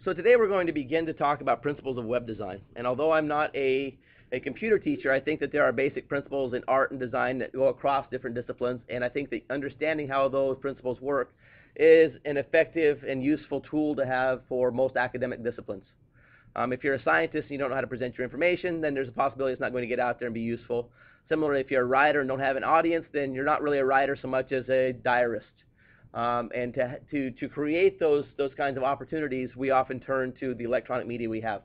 So today we're going to begin to talk about principles of web design. And although I'm not a computer teacher, I think that there are basic principles in art and design that go across different disciplines, and I think that understanding how those principles work is an effective and useful tool to have for most academic disciplines. If you're a scientist and you don't know how to present your information, then there's a possibility it's not going to get out there and be useful. Similarly, if you're a writer and don't have an audience, then you're not really a writer so much as a diarist. And to create those kinds of opportunities, we often turn to the electronic media we have,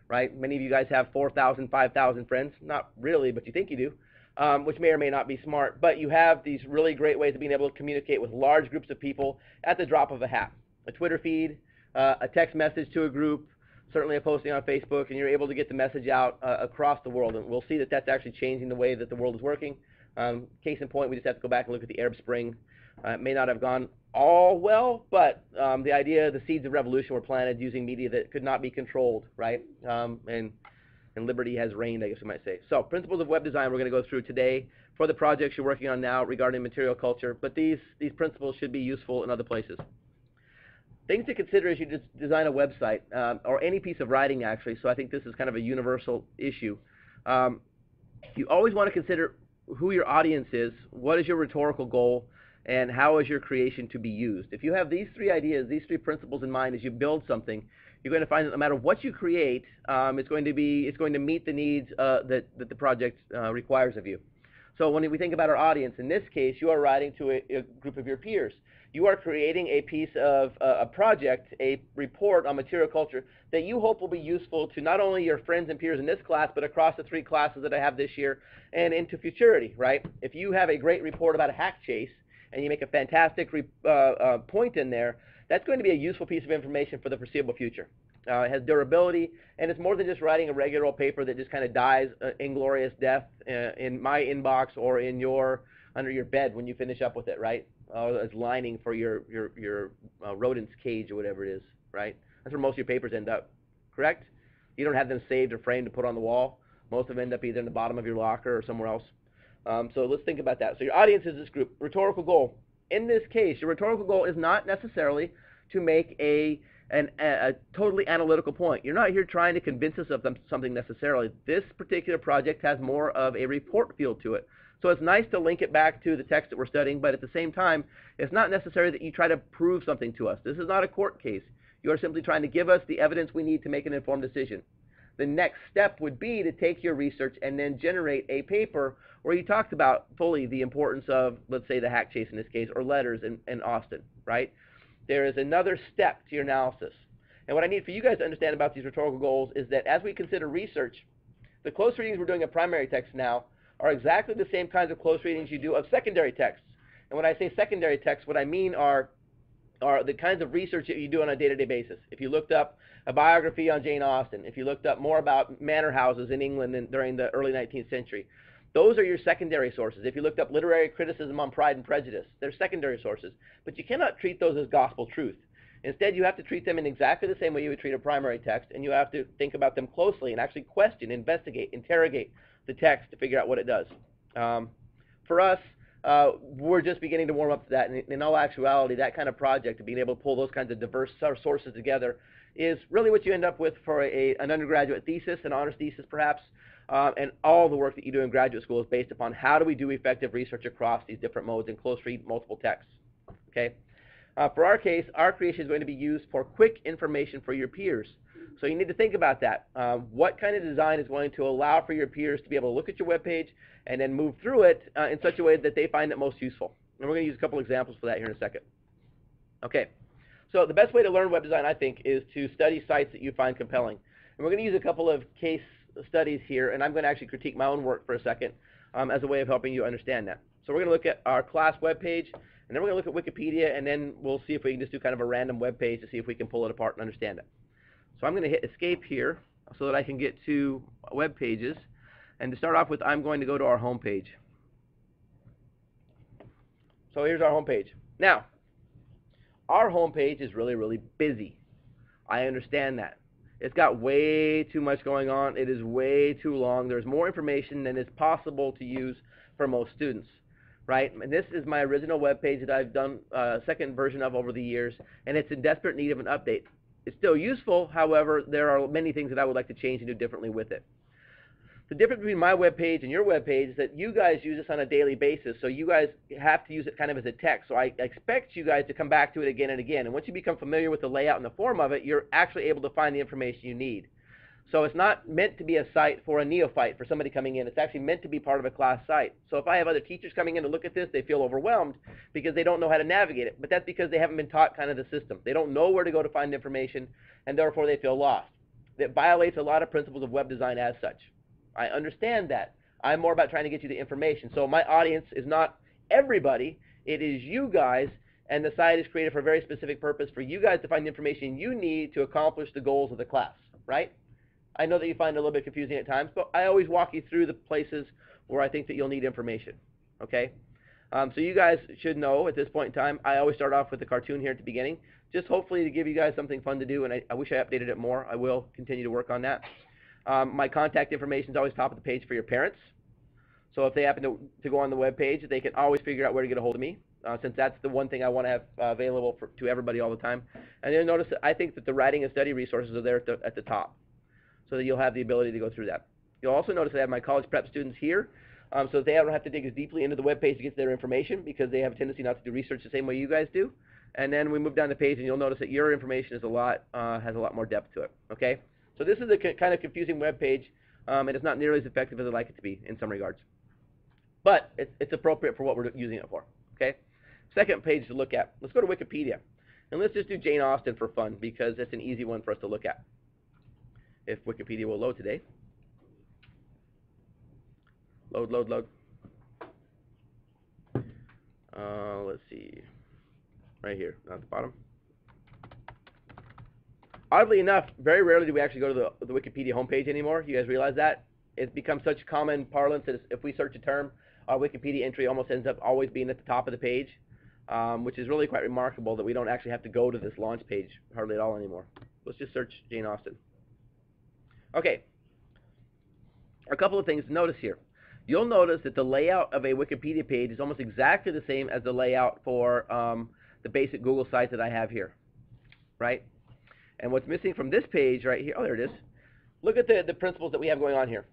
right? Many of you guys have 4,000, 5,000 friends. Not really, but you think you do, which may or may not be smart. But you have these really great ways of being able to communicate with large groups of people at the drop of a hat. A Twitter feed, a text message to a group, certainly a posting on Facebook, and you're able to get the message out across the world. And we'll see that that's actually changing the way that the world is working. Case in point, we just have to go back and look at the Arab Spring. It may not have gone all well, but the idea, the seeds of revolution were planted using media that could not be controlled, right? And liberty has reigned, I guess we might say. So principles of web design we're going to go through today for the projects you're working on now regarding material culture, but these principles should be useful in other places. Things to consider as you design a website, or any piece of writing actually, so I think this is kind of a universal issue. You always want to consider who your audience is, what is your rhetorical goal, and how is your creation to be used. If you have these three ideas, these three principles in mind as you build something, you're going to find that no matter what you create, it's going to meet the needs that the project requires of you. So when we think about our audience, in this case, you are writing to a group of your peers. You are creating a piece of a project, a report on material culture that you hope will be useful to not only your friends and peers in this class, but across the 3 classes that I have this year and into futurity, right? If you have a great report about a hack chase, and you make a fantastic point in there, that's going to be a useful piece of information for the foreseeable future. It has durability, and it's more than just writing a regular old paper that just kind of dies inglorious death in my inbox or in under your bed when you finish up with it, right? As lining for your rodent's cage or whatever it is, right? That's where most of your papers end up, correct? You don't have them saved or framed to put on the wall. Most of them end up either in the bottom of your locker or somewhere else. So let's think about that. So your audience is this group. Rhetorical goal. In this case, your rhetorical goal is not necessarily to make a totally analytical point. You're not here trying to convince us of something necessarily. This particular project has more of a report feel to it. So it's nice to link it back to the text that we're studying, but at the same time, it's not necessary that you try to prove something to us. This is not a court case. You are simply trying to give us the evidence we need to make an informed decision. The next step would be to take your research and then generate a paper where you talked about fully the importance of, let's say, the hack chase in this case, or letters in Austin, right? There is another step to your analysis. And what I need for you guys to understand about these rhetorical goals is that as we consider research, the close readings we're doing of primary text now are exactly the same kinds of close readings you do of secondary texts. And when I say secondary texts, what I mean are the kinds of research that you do on a day-to-day basis. If you looked up a biography on Jane Austen, if you looked up more about manor houses in England during the early 19th century, those are your secondary sources. If you looked up literary criticism on Pride and Prejudice, they're secondary sources. But you cannot treat those as gospel truth. Instead, you have to treat them in exactly the same way you would treat a primary text, and you have to think about them closely and actually question, investigate, interrogate the text to figure out what it does. For us, we're just beginning to warm up to that. And in all actuality, that kind of project, of being able to pull those kinds of diverse sources together, is really what you end up with for an undergraduate thesis, an honors thesis perhaps, and all the work that you do in graduate school is based upon how do we do effective research across these different modes and close read multiple texts. Okay. For our case, our creation is going to be used for quick information for your peers. So you need to think about that. What kind of design is going to allow for your peers to be able to look at your web page and then move through it in such a way that they find it most useful? And we're going to use a couple examples for that here in a second. Okay. So the best way to learn web design, I think, is to study sites that you find compelling. And we're going to use a couple of case studies here, and I'm going to actually critique my own work for a second as a way of helping you understand that. So we're going to look at our class web page, and then we're going to look at Wikipedia, and then we'll see if we can just do kind of a random web page to see if we can pull it apart and understand it. So I'm going to hit escape here so that I can get to web pages. And to start off with, I'm going to go to our home page. So here's our home page. Now, our home page is really, really busy. I understand that. It's got way too much going on. It is way too long. There's more information than is possible to use for most students, right? And this is my original web page that I've done a second version of over the years, and it's in desperate need of an update. It's still useful, however, there are many things that I would like to change and do differently with it. The difference between my web page and your web page is that you guys use this on a daily basis, so you guys have to use it kind of as a text. So I expect you guys to come back to it again and again. And once you become familiar with the layout and the form of it, you're actually able to find the information you need. So it's not meant to be a site for a neophyte, for somebody coming in. It's actually meant to be part of a class site. So if I have other teachers coming in to look at this, they feel overwhelmed because they don't know how to navigate it. But that's because they haven't been taught kind of the system. They don't know where to go to find information, and therefore they feel lost. That violates a lot of principles of web design as such. I understand that. I'm more about trying to get you the information. So my audience is not everybody. It is you guys, and the site is created for a very specific purpose for you guys to find the information you need to accomplish the goals of the class, right? I know that you find it a little bit confusing at times, but I always walk you through the places where I think that you'll need information, okay? So you guys should know at this point in time, I always start off with the cartoon here at the beginning, just hopefully to give you guys something fun to do, and I wish I updated it more. I will continue to work on that. My contact information is always top of the page for your parents. So if they happen to go on the web page, they can always figure out where to get a hold of me, since that's the one thing I want to have available to everybody all the time. And you'll notice that I think that the writing and study resources are there at the top, so that you'll have the ability to go through that. You'll also notice that I have my college prep students here, so that they don't have to dig as deeply into the web page to get their information, because they have a tendency not to do research the same way you guys do. And then we move down the page, and you'll notice that your information is has a lot more depth to it. Okay, so this is a kind of confusing web page, and it's not nearly as effective as I'd like it to be in some regards, but it's appropriate for what we're using it for. Okay, second page to look at. Let's go to Wikipedia, and let's just do Jane Austen for fun, because it's an easy one for us to look at. If Wikipedia will load today. Load, load, load. Let's see. Right here, at the bottom. Oddly enough, very rarely do we actually go to the Wikipedia homepage anymore. You guys realize that? It's become such common parlance that if we search a term, our Wikipedia entry almost ends up always being at the top of the page, which is really quite remarkable that we don't actually have to go to this launch page hardly at all anymore. Let's just search Jane Austen. Okay, a couple of things to notice here. You'll notice that the layout of a Wikipedia page is almost exactly the same as the layout for the basic Google site that I have here, right? And what's missing from this page right here, oh, there it is. Look at the principles that we have going on here.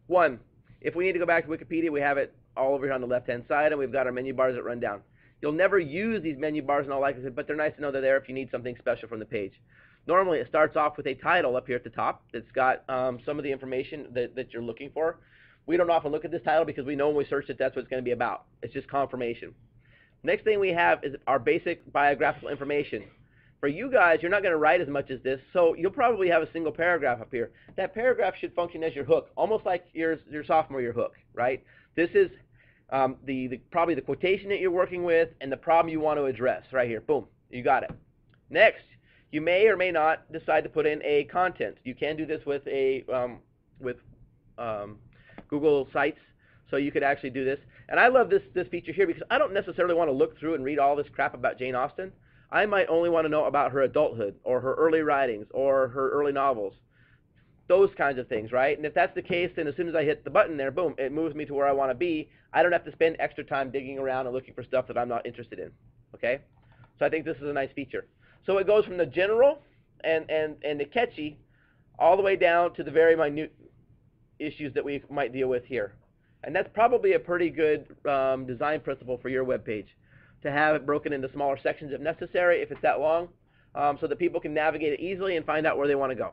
One, if we need to go back to Wikipedia, we have it all over here on the left-hand side, and we've got our menu bars that run down. You'll never use these menu bars in all likelihood, but they're nice to know they're there if you need something special from the page. Normally, it starts off with a title up here at the top that's got some of the information that you're looking for. We don't often look at this title because we know when we search it that's what it's going to be about. It's just confirmation. Next thing we have is our basic biographical information. For you guys, you're not going to write as much as this, so you'll probably have a single paragraph up here. That paragraph should function as your hook, almost like your sophomore year hook, right? This is probably the quotation that you're working with and the problem you want to address right here. Boom, you got it. Next, you may or may not decide to put in a content. You can do this with Google Sites, so you could actually do this. And I love this feature here because I don't necessarily want to look through and read all this crap about Jane Austen. I might only want to know about her adulthood or her early writings or her early novels, those kinds of things, right? And if that's the case, then as soon as I hit the button there, boom, it moves me to where I want to be. I don't have to spend extra time digging around and looking for stuff that I'm not interested in, okay? So I think this is a nice feature. So it goes from the general and the catchy all the way down to the very minute issues that we might deal with here. And that's probably a pretty good design principle for your web page, to have it broken into smaller sections if necessary, if it's that long, so that people can navigate it easily and find out where they want to go.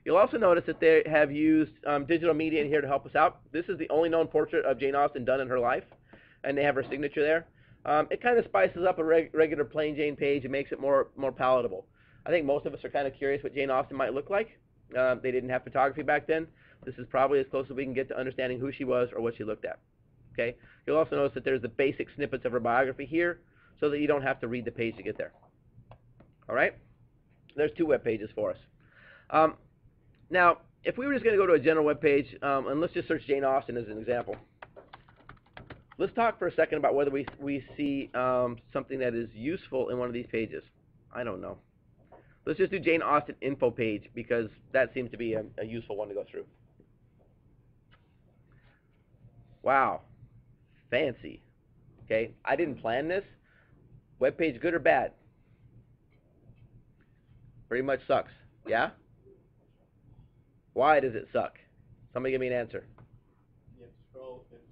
You'll also notice that they have used digital media in here to help us out. This is the only known portrait of Jane Austen done in her life, and they have her signature there. It kind of spices up a regular plain Jane page and makes it more palatable. I think most of us are kind of curious what Jane Austen might look like. They didn't have photography back then. This is probably as close as we can get to understanding who she was or what she looked at. Okay. You'll also notice that there's the basic snippets of her biography here, so that you don't have to read the page to get there. All right. There's two web pages for us. Now, if we were just going to go to a general web page, and let's just search Jane Austen as an example. Let's talk for a second about whether we see something that is useful in one of these pages. I don't know. Let's just do Jane Austen info page, because that seems to be a useful one to go through. Wow. Fancy. Okay, I didn't plan this. Web page good or bad? Pretty much sucks. Yeah? Why does it suck? Somebody give me an answer. You have to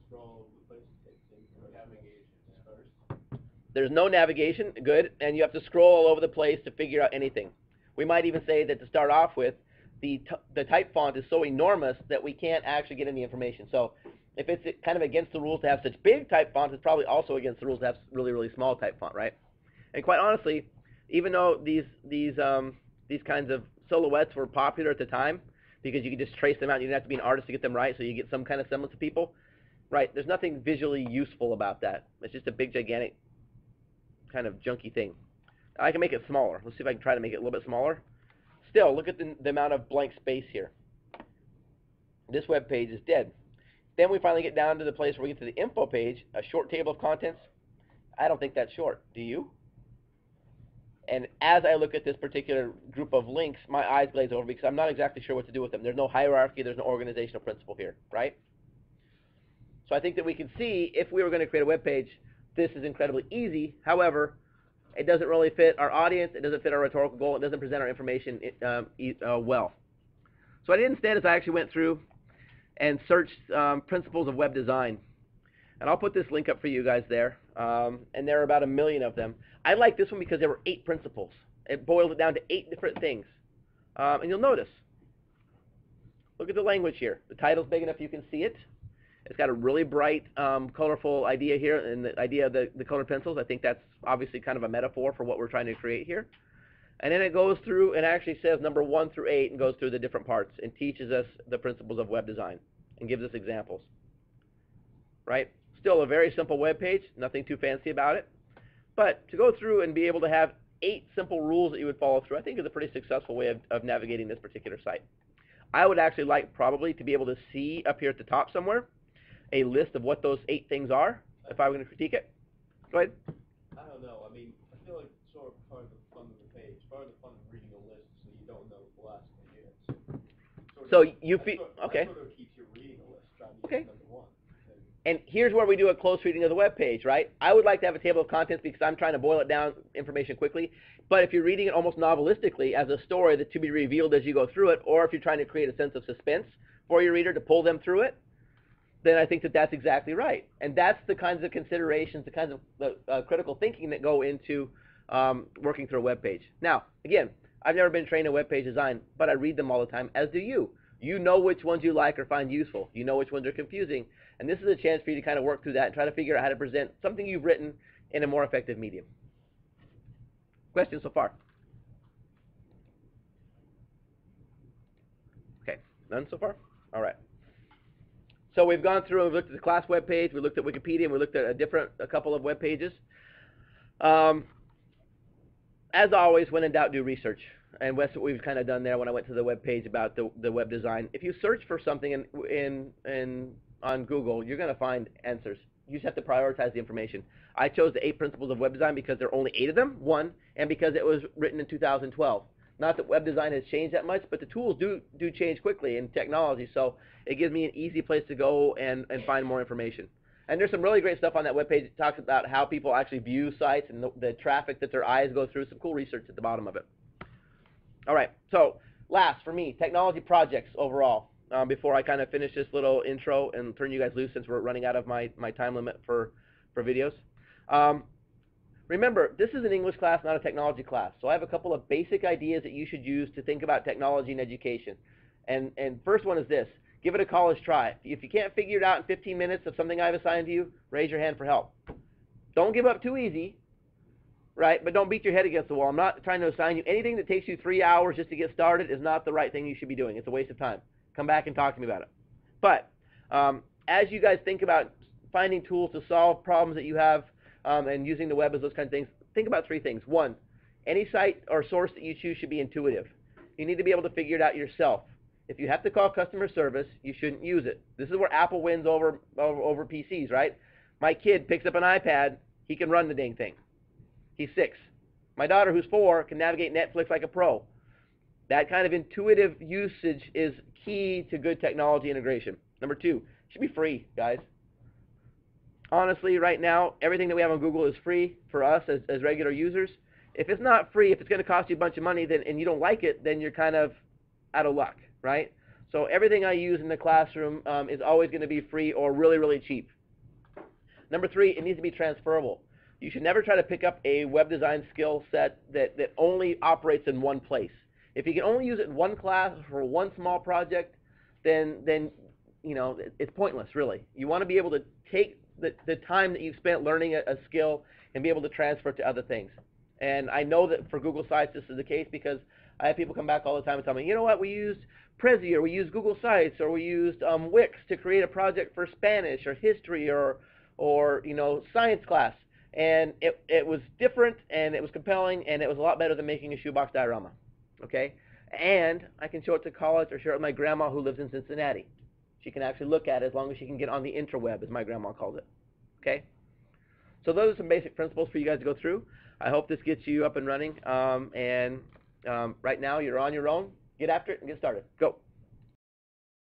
scroll over the place to take things. Navigation first. There's no navigation, good, and you have to scroll all over the place to figure out anything. We might even say that to start off with, the type font is so enormous that we can't actually get any information. So if it's kind of against the rules to have such big type fonts, it's probably also against the rules to have really, really small type font, right? And quite honestly, even though these kinds of silhouettes were popular at the time, because you could just trace them out, you didn't have to be an artist to get them right, so you get some kind of semblance of people, right? There's nothing visually useful about that. It's just a big, gigantic kind of junky thing. I can make it smaller. Let's see if I can try to make it a little bit smaller. Still, look at the amount of blank space here. This web page is dead. Then we finally get down to the place where we get to the info page, a short table of contents. I don't think that's short. Do you? And as I look at this particular group of links, my eyes glaze over because I'm not exactly sure what to do with them. There's no hierarchy. There's no organizational principle here, right? So I think that we can see if we were going to create a web page, this is incredibly easy. However, it doesn't really fit our audience. It doesn't fit our rhetorical goal. It doesn't present our information well. So what I did instead is I actually went through and searched principles of web design. And I'll put this link up for you guys there. And there are about 1 million of them. I like this one because there were 8 principles. It boiled it down to 8 different things. And you'll notice. Look at the language here. The title's big enough you can see it. It's got a really bright, colorful idea here, and the idea of the colored pencils. I think that's obviously kind of a metaphor for what we're trying to create here. And then it goes through and actually says number 1 through 8 and goes through the different parts and teaches us the principles of web design and gives us examples. Right? Still a very simple web page, nothing too fancy about it. But to go through and be able to have 8 simple rules that you would follow through, I think is a pretty successful way of navigating this particular site. I would actually like probably to be able to see up here at the top somewhere a list of what those 8 things are, if I were going to critique it. Go ahead. I don't know. I mean, I feel like it's sort of part of the fun of the page, part of the fun of reading a list so you don't know what the last thing is. So you feel, okay. That sort of keeps you reading a list, trying to Okay. get number 1. And here's where we do a close reading of the web page, right? I would like to have a table of contents because I'm trying to boil it down information quickly. But if you're reading it almost novelistically as a story that's to be revealed as you go through it, or if you're trying to create a sense of suspense for your reader to pull them through it, then I think that that's exactly right. And that's the kinds of considerations, the kinds of critical thinking that go into working through a web page. Now, again, I've never been trained in web page design, but I read them all the time, as do you. You know which ones you like or find useful. You know which ones are confusing. And this is a chance for you to kind of work through that and try to figure out how to present something you've written in a more effective medium. Questions so far? Okay, none so far? All right. So we've gone through and we've looked at the class web page, we looked at Wikipedia, and we looked at a couple of web pages. As always, when in doubt, do research. And that's what we've kind of done there when I went to the web page about the web design. If you search for something on Google, you're going to find answers. You just have to prioritize the information. I chose the 8 principles of web design because there are only 8 of them, one, and because it was written in 2012. Not that web design has changed that much, but the tools do change quickly in technology, so it gives me an easy place to go and find more information. And there's some really great stuff on that webpage that talks about how people actually view sites and the traffic that their eyes go through. Some cool research at the bottom of it. All right, so last for me, technology projects overall. Before I kind of finish this little intro and turn you guys loose since we're running out of my time limit for videos. Remember, this is an English class, not a technology class. So I have a couple of basic ideas that you should use to think about technology and education. And first one is this. Give it a college try. If you can't figure it out in 15 minutes of something I've assigned to you, raise your hand for help. Don't give up too easy, right? But don't beat your head against the wall. I'm not trying to assign you anything that takes you 3 hours just to get started is not the right thing you should be doing. It's a waste of time. Come back and talk to me about it. But as you guys think about finding tools to solve problems that you have and using the web as those kinds of things, think about 3 things. 1, any site or source that you choose should be intuitive. You need to be able to figure it out yourself. If you have to call customer service, you shouldn't use it. This is where Apple wins over PCs, right? My kid picks up an iPad, he can run the dang thing. He's 6. My daughter, who's 4, can navigate Netflix like a pro. That kind of intuitive usage is key to good technology integration. Number 2, it should be free, guys. Honestly, right now, everything that we have on Google is free for us as regular users. If it's not free, if it's going to cost you a bunch of money, then and you don't like it, then you're kind of out of luck, right? So everything I use in the classroom is always going to be free or really, really cheap. Number 3, it needs to be transferable. You should never try to pick up a web design skill set that only operates in one place. If you can only use it in one class for one small project, then you know it's pointless, really. You want to be able to take the time that you've spent learning a skill and be able to transfer it to other things. And I know that for Google Sites this is the case because I have people come back all the time and tell me, you know what, we used Prezi, or we used Google Sites, or we used Wix to create a project for Spanish or history or you know, science class. And it was different, and it was compelling, and it was a lot better than making a shoebox diorama. Okay? And I can show it to college or share it with my grandma who lives in Cincinnati. She can actually look at it as long as she can get on the interweb, as my grandma called it. Okay? So those are some basic principles for you guys to go through. I hope this gets you up and running. Right now, you're on your own. Get after it and get started. Go.